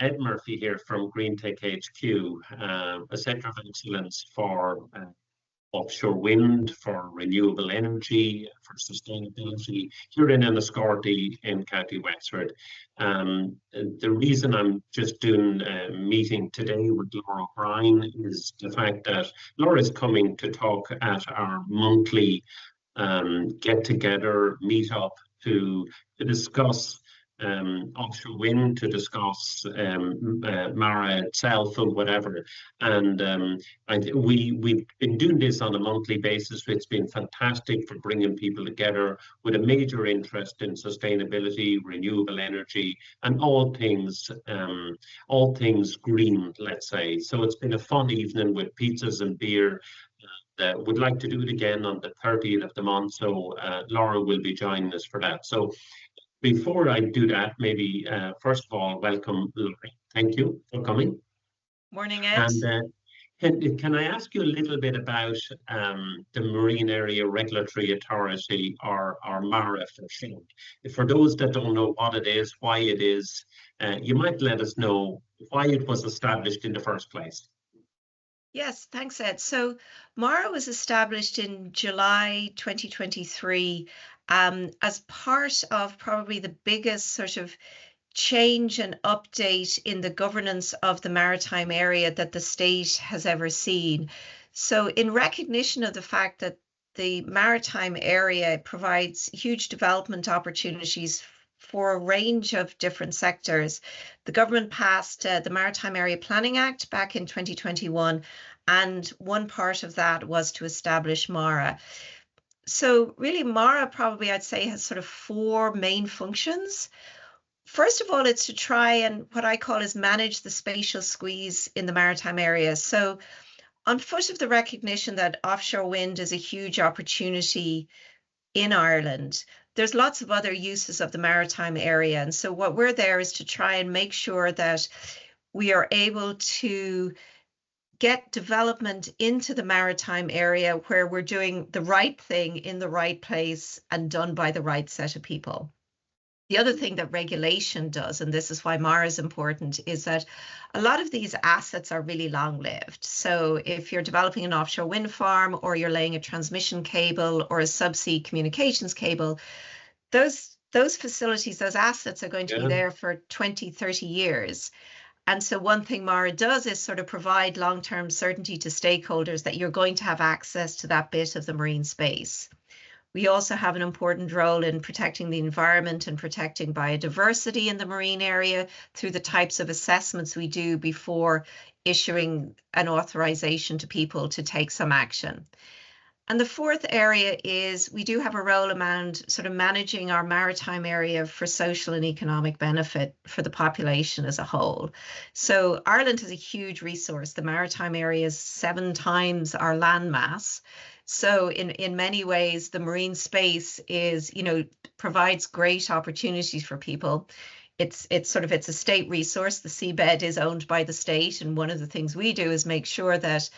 Ed Murphy here from GreenTechHQ, a centre of excellence for offshore wind, for renewable energy, for sustainability here in Enniscorthy in County Wexford. The reason I'm just doing a meeting today with Laura Brien is the fact that Laura is coming to talk at our monthly get-together, meet-up to discuss offshore wind, to discuss Mara itself and whatever. And we've been doing this on a monthly basis. It's been fantastic for bringing people together with a major interest in sustainability, renewable energy, and all things green, let's say. So it's been a fun evening with pizzas and beer. Would like to do it again on the 30th of the month. So Laura will be joining us for that. So before I do that, maybe first of all, welcome, Laura. Thank you for coming. Morning, Ed. And can I ask you a little bit about the Marine Area Regulatory Authority, or MARA for short? For those that don't know what it is, why it is, you might let us know why it was established in the first place. Yes, thanks, Ed. So MARA was established in July 2023 as part of probably the biggest sort of change and update in the governance of the maritime area that the state has ever seen. So in recognition of the fact that the maritime area provides huge development opportunities for a range of different sectors, the government passed the Maritime Area Planning Act back in 2021, and one part of that was to establish MARA. So really MARA probably I'd say has sort of four main functions. First of all, it's to try and what I call is manage the spatial squeeze in the maritime area. So on foot of the recognition that offshore wind is a huge opportunity in Ireland, there's lots of other uses of the maritime area. And so what we're there is to try and make sure that we are able to get development into the maritime area where we're doing the right thing in the right place and done by the right set of people. The other thing that regulation does, and this is why MARA is important, is that a lot of these assets are really long-lived. So if you're developing an offshore wind farm, or you're laying a transmission cable or a subsea communications cable, those facilities, those assets are going to be there for 20, 30 years. And so one thing MARA does is sort of provide long-term certainty to stakeholders that you're going to have access to that bit of the marine space. We also have an important role in protecting the environment and protecting biodiversity in the marine area through the types of assessments we do before issuing an authorization to people to take some action. And the fourth area is we do have a role around sort of managing our maritime area for social and economic benefit for the population as a whole. So Ireland has a huge resource. The maritime area is 7 times our land mass. So in many ways, the marine space is, provides great opportunities for people. It's a state resource. The seabed is owned by the state. And one of the things we do is make sure that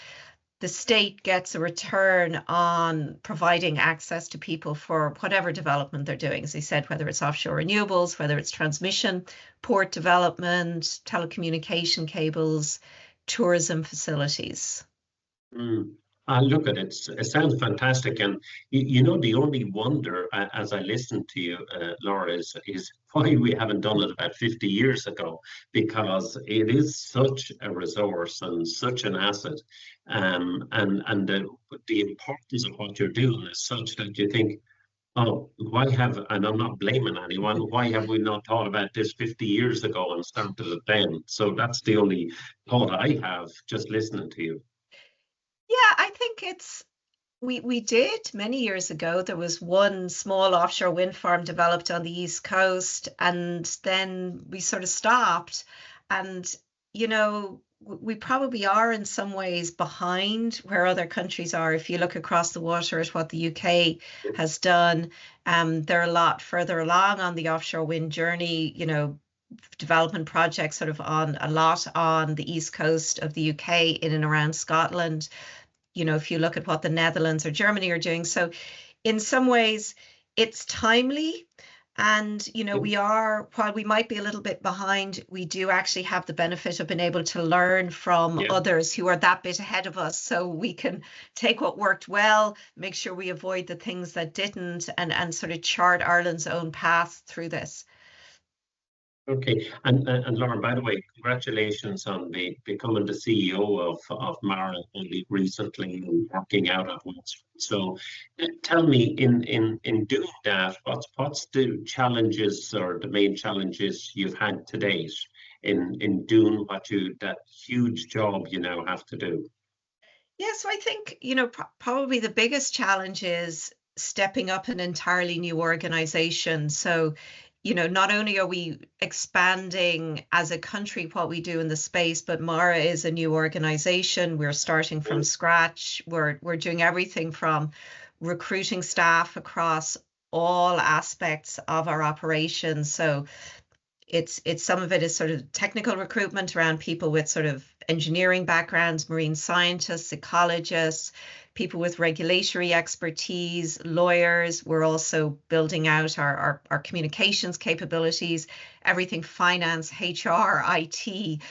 the state gets a return on providing access to people for whatever development they're doing. As I said, whether it's offshore renewables, whether it's transmission, port development, telecommunication cables, tourism facilities. Look at it. It sounds fantastic. And, the only wonder as I listen to you, Laura, is why we haven't done it about 50 years ago, because it is such a resource and such an asset. And the importance of what you're doing is such that you think, oh, and I'm not blaming anyone, why have we not thought about this 50 years ago and started it then? So that's the only thought I have just listening to you. Yeah, I think we did many years ago. There was one small offshore wind farm developed on the East Coast, and then we sort of stopped. And, we probably are in some ways behind where other countries are. If you look across the water at what the UK has done, they're a lot further along on the offshore wind journey, development projects sort of on a lot on the East Coast of the UK, in and around Scotland. If you look at what the Netherlands or Germany are doing. So in some ways it's timely, And, while we might be a little bit behind, we do actually have the benefit of being able to learn from others who are that bit ahead of us. So we can take what worked well, make sure we avoid the things that didn't, and sort of chart Ireland's own path through this. Okay, and Lauren, by the way, congratulations on becoming the CEO of Mara only recently and working out of West. So, tell me, in doing that, what's the challenges or the main challenges you've had to date in doing that huge job you now have to do? Yeah, so I think, probably the biggest challenge is stepping up an entirely new organization. So, not only are we expanding as a country what we do in the space, but Mara is a new organization. We're starting from scratch. We're doing everything from recruiting staff across all aspects of our operations. So it's some of it is sort of technical recruitment around people with sort of engineering backgrounds, marine scientists, ecologists, people with regulatory expertise, lawyers. We're also building out our communications capabilities, everything finance, HR, IT.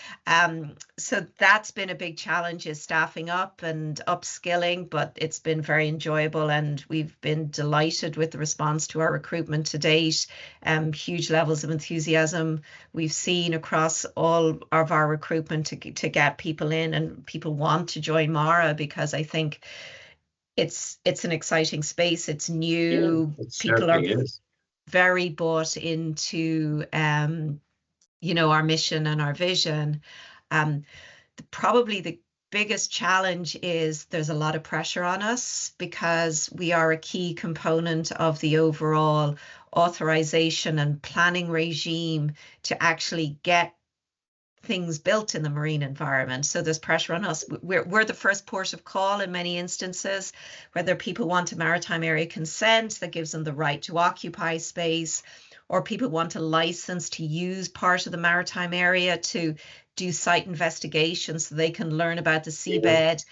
So that's been a big challenge, is staffing up and upskilling, but it's been very enjoyable, and we've been delighted with the response to our recruitment to date. Huge levels of enthusiasm we've seen across all of our recruitment to get people in, and people want to join Mara because I think it's an exciting space. It's new. It People are certainly is. very bought into our mission and our vision. Probably the biggest challenge is there's a lot of pressure on us because we are a key component of the overall authorization and planning regime to actually get things built in the marine environment. So there's pressure on us. We're the first port of call in many instances, whether people want a maritime area consent that gives them the right to occupy space, or people want a license to use part of the maritime area to do site investigations so they can learn about the seabed,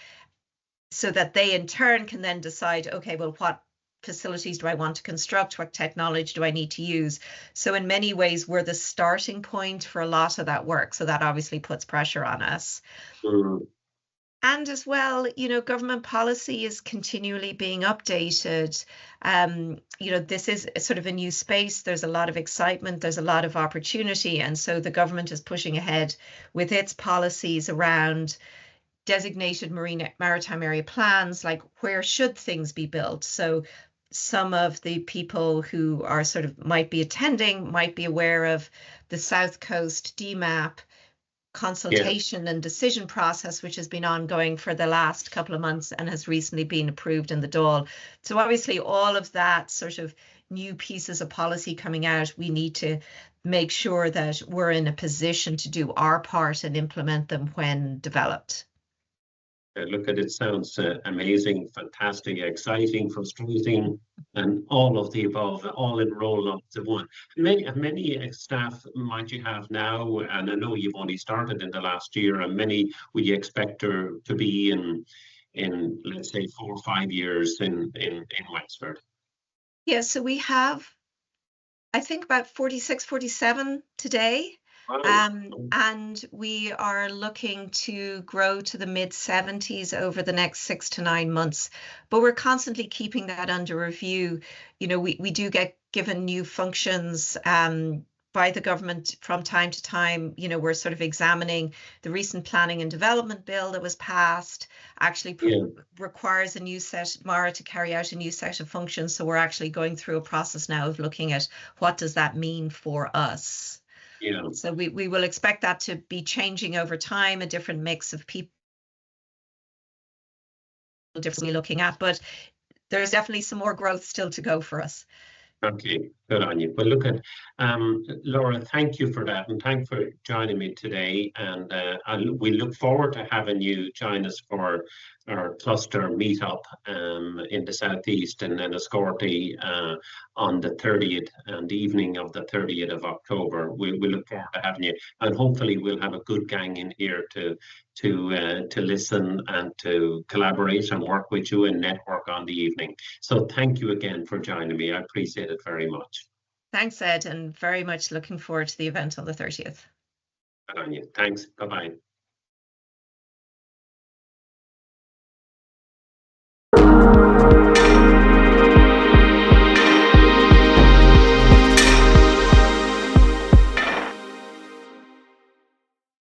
so that they in turn can then decide, okay, well, what facilities do I want to construct? What technology do I need to use? So in many ways, we're the starting point for a lot of that work. So that obviously puts pressure on us. And as well, government policy is continually being updated. This is sort of a new space. There's a lot of excitement. There's a lot of opportunity. And so the government is pushing ahead with its policies around designated maritime area plans, like where should things be built. So some of the people who are might be attending might be aware of the South Coast DMAP consultation and decision process, which has been ongoing for the last couple of months and has recently been approved in the Dáil. So obviously all of that sort of new pieces of policy coming out, we need to make sure that we're in a position to do our part and implement them when developed. Look, at it sounds amazing, fantastic, exciting, frustrating, and all of the above, all enrolled up to one. Many staff might you have now? And I know you've only started in the last year, and many would you expect to be in let's say 4 or 5 years in Wexford? Yeah, so we have, I think, about 46, 47 today. And we are looking to grow to the mid-70s over the next 6 to 9 months, but we're constantly keeping that under review. We do get given new functions by the government from time to time. We're sort of examining the recent planning and development bill that was passed, actually requires a new set, Mara to carry out a new set of functions. So we're actually going through a process now of looking at what does that mean for us. So we will expect that to be changing over time, a different mix of people differently looking at, but there's definitely some more growth still to go for us. Okay, good on you. But look at Laura, thank you for that, and thanks for joining me today. And we look forward to having you join us for our cluster meetup in the southeast and then Escorty on the 30th and the evening of the 30th of October. We look forward to having you, and hopefully we'll have a good gang in here to listen and to collaborate and work with you and network on the evening. So thank you again for joining me. I appreciate it very much. Thanks, Ed, and very much looking forward to the event on the 30th. Good on you. Thanks. Bye-bye.